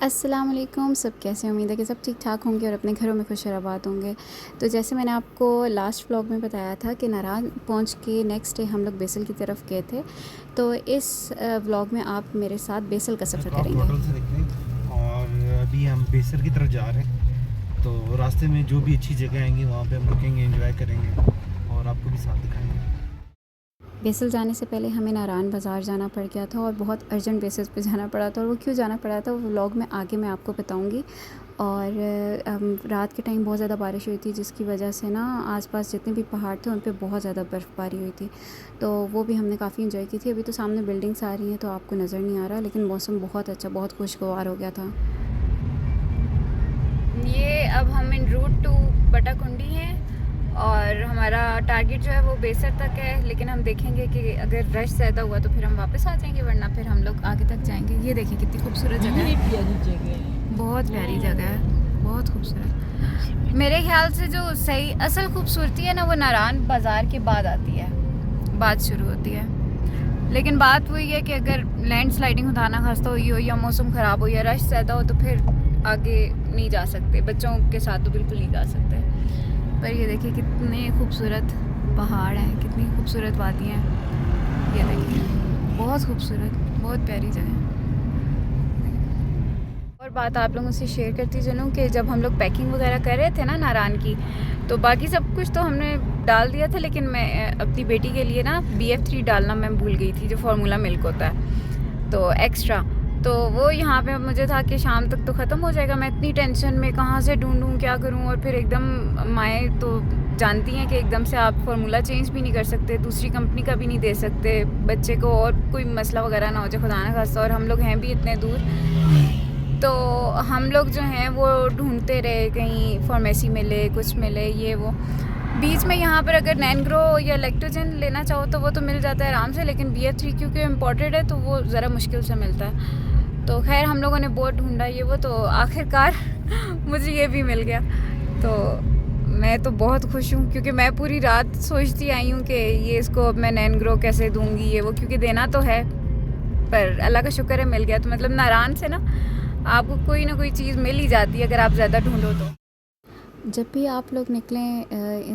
अस्सलाम वालेकुम। सब कैसे हैं? उम्मीद है कि सब ठीक ठाक होंगे और अपने घरों में खुश और आबाद होंगे। तो जैसे मैंने आपको लास्ट व्लॉग में बताया था कि नारान पहुंच के नेक्स्ट डे हम लोग बेसल की तरफ गए थे। तो इस व्लॉग में आप मेरे साथ बेसल का सफ़र करेंगे। होटल से निकले और अभी हम बेसर की तरफ जा रहे हैं। तो रास्ते में जो भी अच्छी जगह आएंगी वहाँ पे हम रुकेंगे, एंजॉय करेंगे और आपको भी साथ दिखाएंगे। बेसल जाने से पहले हमें नारान बाज़ार जाना पड़ गया था और बहुत अर्जेंट बेसिस पे जाना पड़ा था। और वो क्यों जाना पड़ा था वो व्लॉग में आगे मैं आपको बताऊंगी। और रात के टाइम बहुत ज़्यादा बारिश हुई थी, जिसकी वजह से ना आसपास जितने भी पहाड़ थे उन पे बहुत ज़्यादा बर्फ़बारी हुई थी। तो वो भी हमने काफ़ी इंजॉय की थी। अभी तो सामने बिल्डिंग्स आ रही हैं तो आपको नज़र नहीं आ रहा, लेकिन मौसम बहुत अच्छा, बहुत खुशगवार हो गया था। ये अब हम इन रूट टू बटाकुंडी हैं और हमारा टारगेट जो है वो बेसर तक है, लेकिन हम देखेंगे कि अगर रश ज़्यादा हुआ तो फिर हम वापस आ जाएंगे, वरना फिर हम लोग आगे तक जाएंगे। ये देखिए कितनी खूबसूरत जगह है, बहुत प्यारी जगह है, बहुत खूबसूरत। मेरे ख्याल से जो सही असल खूबसूरती है ना वो नारान बाज़ार के बाद आती है, बात शुरू होती है। लेकिन बात वही है कि अगर लैंड स्लाइडिंग उठाना खास्ता हुई हो या मौसम ख़राब हो या रश ज़्यादा हो तो फिर आगे नहीं जा सकते, बच्चों के साथ तो बिल्कुल नहीं जा सकते। पर ये देखिए कितने खूबसूरत पहाड़ हैं, कितनी खूबसूरत वादियाँ हैं। ये देखिए बहुत खूबसूरत, बहुत प्यारी जगह है। और बात आप लोगों से शेयर करती चलूँ कि जब हम लोग पैकिंग वगैरह कर रहे थे ना नारान की, तो बाकी सब कुछ तो हमने डाल दिया था, लेकिन मैं अपनी बेटी के लिए ना BF3 डालना मैं भूल गई थी, जो फार्मूला मिल्क होता है तो एक्स्ट्रा। तो वो यहाँ पे मुझे था कि शाम तक तो ख़त्म हो जाएगा। मैं इतनी टेंशन में कहाँ से ढूंढूँ, क्या करूँ। और फिर एकदम माएँ तो जानती हैं कि एकदम से आप फार्मूला चेंज भी नहीं कर सकते, दूसरी कंपनी का भी नहीं दे सकते बच्चे को, और कोई मसला वगैरह ना हो जाए खुदा ना खास्ता। और हम लोग हैं भी इतने दूर, तो हम लोग जो हैं वो ढूंढते रहे, कहीं फार्मेसी मिले, कुछ मिले, ये वो। बीच में यहाँ पर अगर नैनग्रो या लैक्टोजन लेना चाहो तो वो तो मिल जाता है आराम से, लेकिन BF3 क्योंकि इम्पोर्टेड है तो वो ज़रा मुश्किल से मिलता है। तो खैर हम लोगों ने बहुत ढूंढा ये वो, तो आखिरकार मुझे ये भी मिल गया। तो मैं तो बहुत खुश हूँ, क्योंकि मैं पूरी रात सोचती आई हूँ कि ये इसको अब मैं नैनग्रो कैसे दूँगी ये वो, क्योंकि देना तो है। पर अल्लाह का शुक्र है मिल गया। तो मतलब नारान से ना आपको कोई ना कोई चीज़ मिल ही जाती है अगर आप ज़्यादा ढूंढो तो। जब भी आप लोग निकलें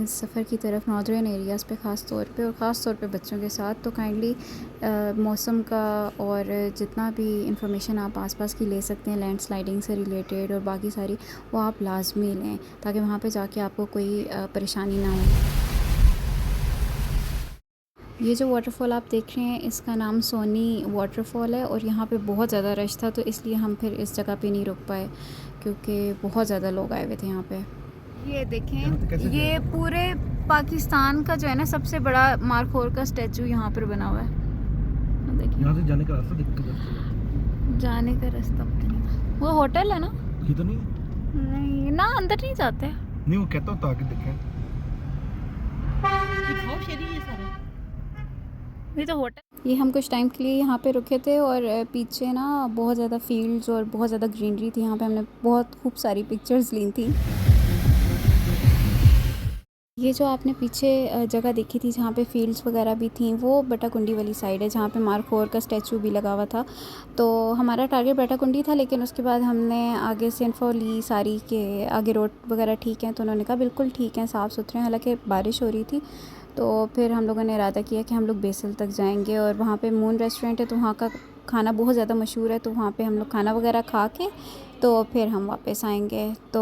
इस सफ़र की तरफ नॉर्दर्न एरियाज़ पे ख़ास तौर पे, और ख़ास तौर पे बच्चों के साथ, तो काइंडली मौसम का और जितना भी इंफॉर्मेशन आप आसपास की ले सकते हैं लैंड स्लाइडिंग से रिलेटेड और बाकी सारी, वो आप लाजमी लें, ताकि वहाँ पे जाके आपको कोई परेशानी ना हो। ये जो वाटरफॉल आप देख रहे हैं इसका नाम सोनी वाटरफॉल है, और यहाँ पे बहुत ज़्यादा रश था तो इसलिए हम फिर इस जगह पे नहीं रुक पाए, क्योंकि बहुत ज़्यादा लोग आए हुए थे यहाँ पे। ये देखें, ये पूरे पाकिस्तान का जो है ना सबसे बड़ा मारखोर का स्टैचू यहाँ पर बना हुआ है। देखिए यहाँ से जाने का रास्ता दिक्कत है। जाने का रास्ता पता नहीं, वो होटल है ना? ये तो नहीं नहीं ना, अंदर नहीं जाते। नहीं, वो कहता हूँ आगे देखें। ये तो होटल। ये हम कुछ टाइम के लिए यहाँ पे रुके थे, और पीछे ना बहुत ज़्यादा फील्ड्स और बहुत ज़्यादा ग्रीनरी थी। यहाँ पे हमने बहुत खूब सारी पिक्चर्स ली थी। ये जो आपने पीछे जगह देखी थी जहाँ पे फील्ड्स वगैरह भी थी, वो बटाकुंडी वाली साइड है जहाँ पे मारखोर का स्टैचू भी लगा हुआ था। तो हमारा टारगेट बटाकुंडी था, लेकिन उसके बाद हमने आगे से इन्फो ली सारी के आगे रोड वगैरह ठीक है, तो उन्होंने कहा बिल्कुल ठीक है, साफ़ सुथरे हैं। हालांकि बारिश हो रही थी, तो फिर हम लोगों ने इरादा किया कि हम लोग बेसल तक जाएंगे, और वहाँ पे मून रेस्टोरेंट है तो वहाँ का खाना बहुत ज़्यादा मशहूर है, तो वहाँ पे हम लोग खाना वगैरह खा के तो फिर हम वापस आएंगे। तो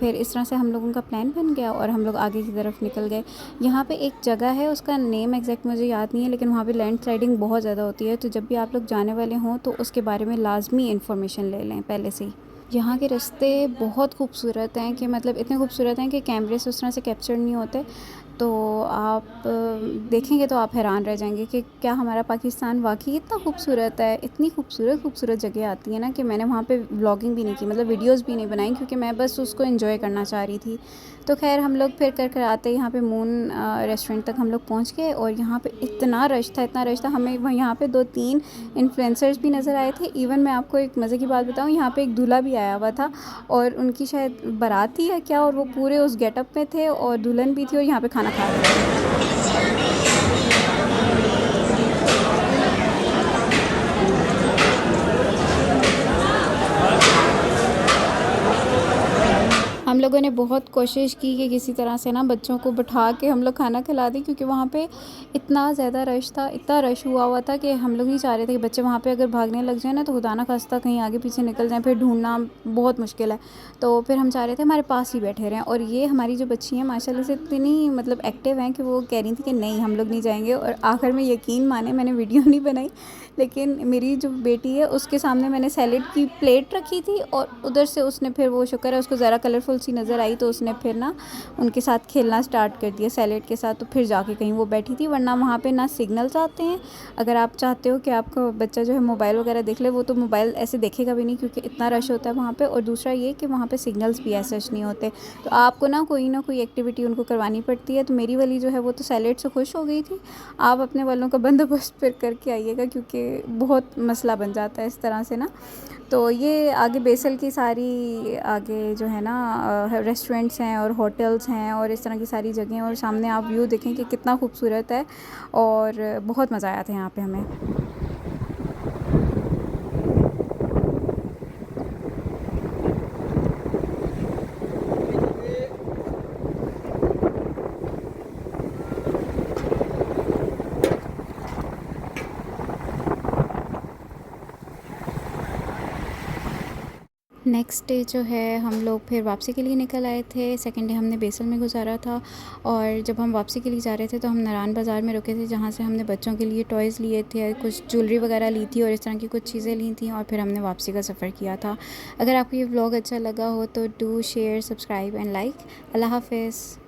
फिर इस तरह से हम लोगों का प्लान बन गया और हम लोग आगे की तरफ निकल गए। यहाँ पे एक जगह है, उसका नेम एग्जैक्ट मुझे याद नहीं है, लेकिन वहाँ पे लैंड स्लाइडिंग बहुत ज़्यादा होती है, तो जब भी आप लोग जाने वाले हों तो उसके बारे में लाजमी इन्फॉर्मेशन ले लें पहले से ही। यहाँ के रास्ते बहुत खूबसूरत हैं, कि मतलब इतने खूबसूरत हैं कि कैमरे से उस तरह से कैप्चर नहीं होते। तो आप देखेंगे तो आप हैरान रह जाएंगे कि क्या हमारा पाकिस्तान वाकई इतना खूबसूरत है। इतनी खूबसूरत खूबसूरत जगह आती है ना कि मैंने वहाँ पे व्लॉगिंग भी नहीं की, मतलब वीडियोस भी नहीं बनाई, क्योंकि मैं बस उसको एंजॉय करना चाह रही थी। तो खैर हम लोग फिर कर आते यहाँ पे मून रेस्टोरेंट तक हम लोग पहुँच गए, और यहाँ पे इतना रश था, इतना रश था। हमें वहाँ यहाँ पे 2-3 इन्फ्लुएंसर्स भी नज़र आए थे। इवन मैं आपको एक मज़े की बात बताऊँ, यहाँ पे एक दूल्हा भी आया हुआ था, और उनकी शायद बारात थी या क्या, और वो पूरे उस गेटअप में थे, और दुल्हन भी थी, और यहाँ पे खाना खा रहे थे। हम लोगों ने बहुत कोशिश की कि किसी तरह से ना बच्चों को बिठा के हम लोग खाना खिला दें, क्योंकि वहाँ पे इतना ज़्यादा रश था, इतना रश हुआ था कि हम लोग नहीं चाह रहे थे कि बच्चे वहाँ पे अगर भागने लग जाए ना तो खुदा ना खास्ता कहीं आगे पीछे निकल जाएं, फिर ढूंढना बहुत मुश्किल है। तो फिर हम चाह रहे थे हमारे पास ही बैठे रहें। और ये हमारी जो बच्ची हैं माशाल्लाह से इतनी मतलब एक्टिव हैं कि वो कह रही थी कि नहीं हम लोग नहीं जाएंगे। और आखिर में यकीन माने मैंने वीडियो नहीं बनाई, लेकिन मेरी जो बेटी है उसके सामने मैंने सैलेड की प्लेट रखी थी और उधर से उसने फिर, वो शुक्र है उसको ज़रा कलरफुल सी नज़र आई तो उसने फिर ना उनके साथ खेलना स्टार्ट कर दिया सैलेड के साथ। तो फिर जाके कहीं वो बैठी थी, वरना वहाँ पे ना सिग्नल्स आते हैं। अगर आप चाहते हो कि आपका बच्चा जो है मोबाइल वगैरह देख ले, वो तो मोबाइल ऐसे देखेगा भी नहीं क्योंकि इतना रश होता है वहाँ पे। और दूसरा ये कि वहाँ पे सिग्नल्स भी ऐसे नहीं होते, तो आपको ना कोई एक्टिविटी उनको करवानी पड़ती है। तो मेरी वाली जो है वो तो सैलेड से खुश हो गई थी। आप अपने वालों का बंदोबस्त फिर करके आइएगा, क्योंकि बहुत मसला बन जाता है इस तरह से ना। तो ये आगे बेसल की सारी आगे जो है ना रेस्टोरेंट्स हैं और होटल्स हैं और इस तरह की सारी जगहें, और सामने आप व्यू देखें कि कितना खूबसूरत है। और बहुत मज़ा आया था यहाँ पे हमें। नेक्स्ट डे जो है हम लोग फिर वापसी के लिए निकल आए थे। सेकंड डे हमने बेसल में गुजारा था। और जब हम वापसी के लिए जा रहे थे तो हम नारायण बाज़ार में रुके थे, जहाँ से हमने बच्चों के लिए टॉयज़ लिए थे, कुछ ज्वेलरी वगैरह ली थी और इस तरह की कुछ चीज़ें ली थी। और फिर हमने वापसी का सफ़र किया था। अगर आपको ये व्लॉग अच्छा लगा हो तो do share, subscribe and like. अल्लाह हाफ़िज़।